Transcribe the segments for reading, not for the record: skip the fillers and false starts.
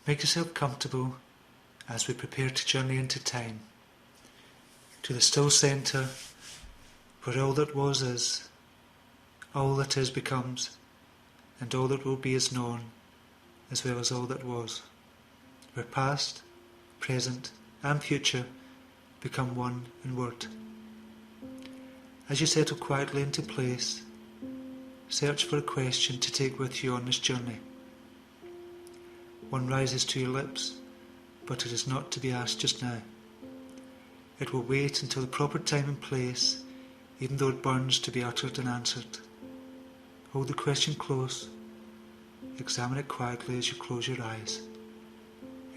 Make yourself comfortable as we prepare to journey into time, to the still centre where all that was is, all that is becomes, and all that will be is known, as well as all that was, where past, present and future become one in word. As you settle quietly into place, search for a question to take with you on this journey. One rises to your lips, but it is not to be asked just now. It will wait until the proper time and place, even though it burns to be uttered and answered. Hold the question close. Examine it quietly as you close your eyes.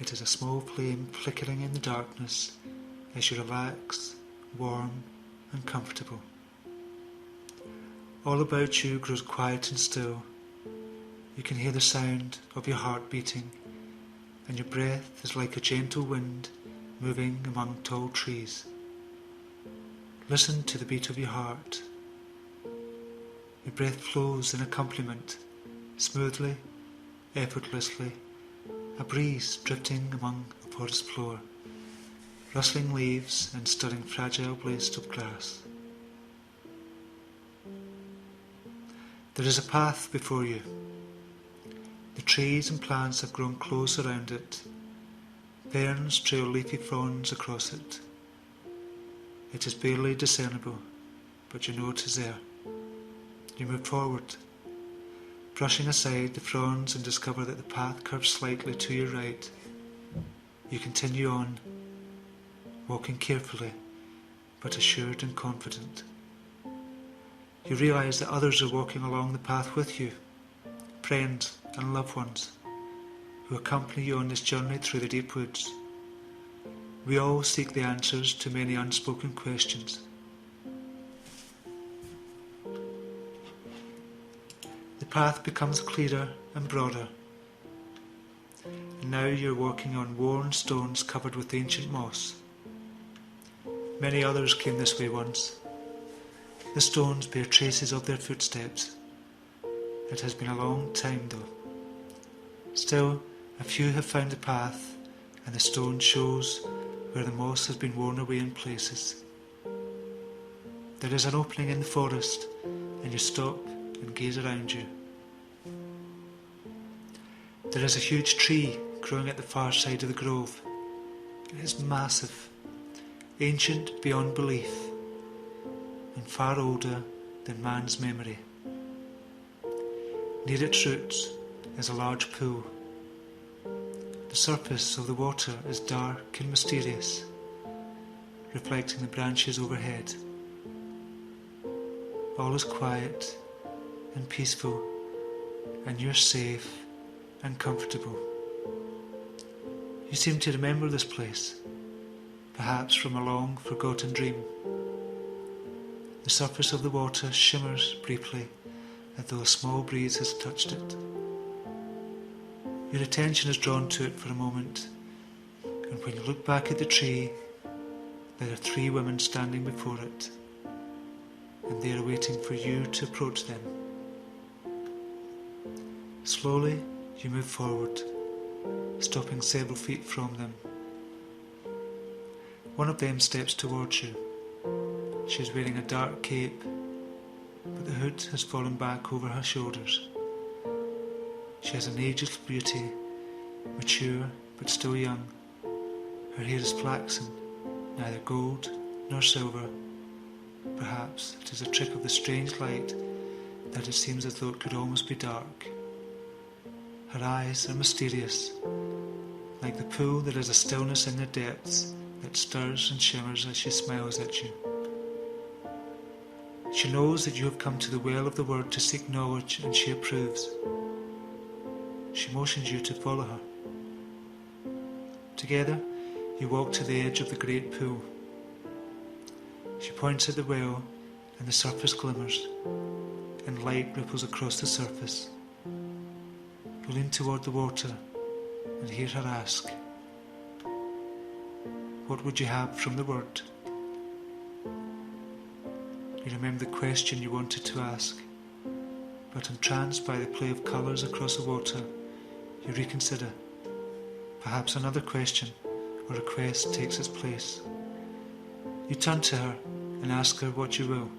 It is a small flame flickering in the darkness as you relax, warm and comfortable. All about you grows quiet and still. You can hear the sound of your heart beating, and your breath is like a gentle wind moving among tall trees. Listen to the beat of your heart. Your breath flows in accompaniment, smoothly, effortlessly, a breeze drifting among a forest floor, rustling leaves and stirring fragile blades of grass. There is a path before you. The trees and plants have grown close around it. Ferns trail leafy fronds across it. It is barely discernible, but you know it is there. You move forward, brushing aside the fronds, and discover that the path curves slightly to your right. You continue on, walking carefully, but assured and confident. You realise that others are walking along the path with you, friends and loved ones, who accompany you on this journey through the deep woods. We all seek the answers to many unspoken questions. The path becomes clearer and broader, and now you're walking on worn stones covered with ancient moss. Many others came this way once. The stones bear traces of their footsteps. It has been a long time though. Still, a few have found the path, and the stone shows where the moss has been worn away in places. There is an opening in the forest, and you stop and gaze around you. There is a huge tree growing at the far side of the grove. It is massive, ancient beyond belief, and far older than man's memory. Near its roots is a large pool. The surface of the water is dark and mysterious, reflecting the branches overhead. All is quiet and peaceful, and you're safe and comfortable. You seem to remember this place, perhaps from a long forgotten dream. The surface of the water shimmers briefly, as though a small breeze has touched it. Your attention is drawn to it for a moment, and when you look back at the tree, there are 3 women standing before it, and they are waiting for you to approach them. Slowly, you move forward, stopping several feet from them. One of them steps towards you. She is wearing a dark cape, but the hood has fallen back over her shoulders. She has an ageless beauty, mature but still young. Her hair is flaxen, neither gold nor silver. Perhaps it is a trick of the strange light that it seems as though it could almost be dark. Her eyes are mysterious, like the pool there is a stillness in their depths that stirs and shimmers as she smiles at you. She knows that you have come to the well of the word to seek knowledge, and she approves. She motions you to follow her. Together, you walk to the edge of the great pool. She points at the well, and the surface glimmers, and light ripples across the surface. You lean toward the water and hear her ask, "What would you have from the word?" You remember the question you wanted to ask, but entranced by the play of colours across the water, you reconsider. Perhaps another question or request takes its place. You turn to her and ask her what you will.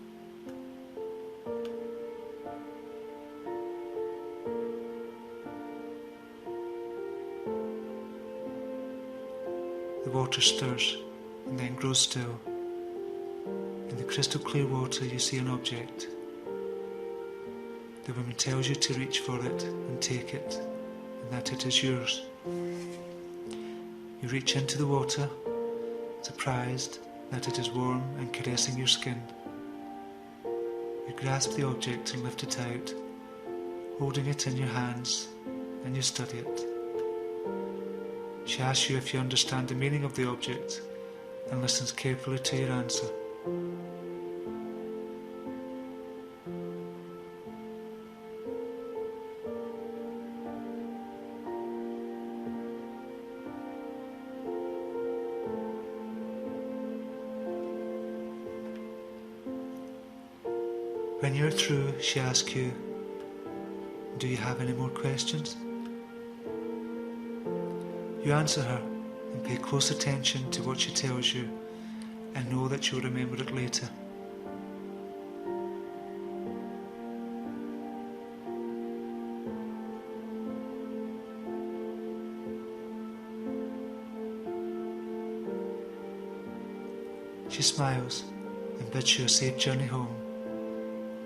The water stirs and then grows still. In the crystal clear water you see an object. The woman tells you to reach for it and take it, and that it is yours. You reach into the water, surprised that it is warm and caressing your skin. You grasp the object and lift it out, holding it in your hands, and you study it. She asks you if you understand the meaning of the object and listens carefully to your answer. When you're through, she asks you, "Do you have any more questions?" You answer her and pay close attention to what she tells you and know that you'll remember it later. She smiles and bids you a safe journey home,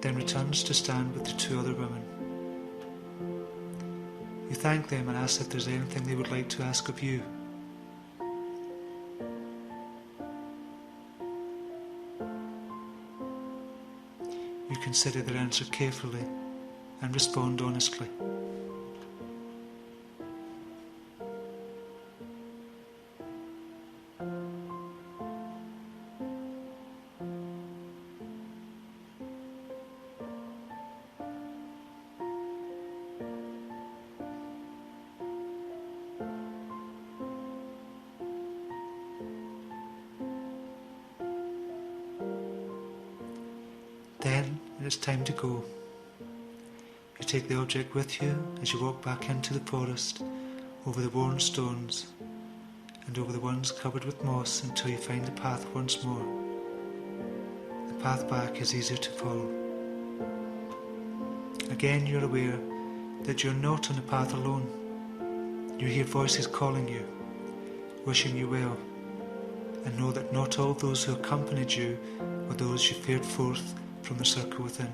then returns to stand with the two other women. You thank them and ask if there's anything they would like to ask of you. You consider their answer carefully and respond honestly. Then it is time to go. You take the object with you as you walk back into the forest, over the worn stones and over the ones covered with moss until you find the path once more. The path back is easier to follow. Again you're aware that you're not on the path alone. You hear voices calling you, wishing you well, and know that not all those who accompanied you were those you fared forth from the circle within.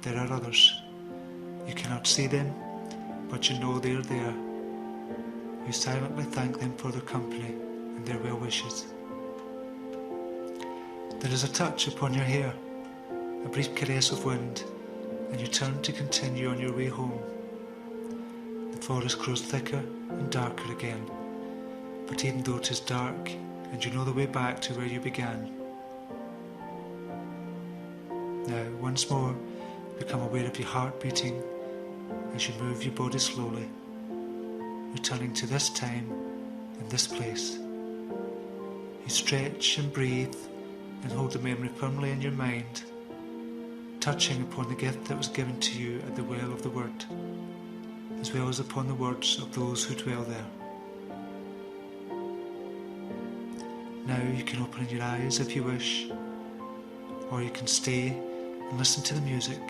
There are others. You cannot see them, but you know they are there. You silently thank them for their company and their well wishes. There is a touch upon your hair, a brief caress of wind, and you turn to continue on your way home. The forest grows thicker and darker again, but even though it is dark and you know the way back to where you began, now, once more, become aware of your heart beating as you move your body slowly, returning to this time and this place. You stretch and breathe and hold the memory firmly in your mind, touching upon the gift that was given to you at the well of the Word, as well as upon the words of those who dwell there. Now you can open your eyes if you wish, or you can stay and listen to the music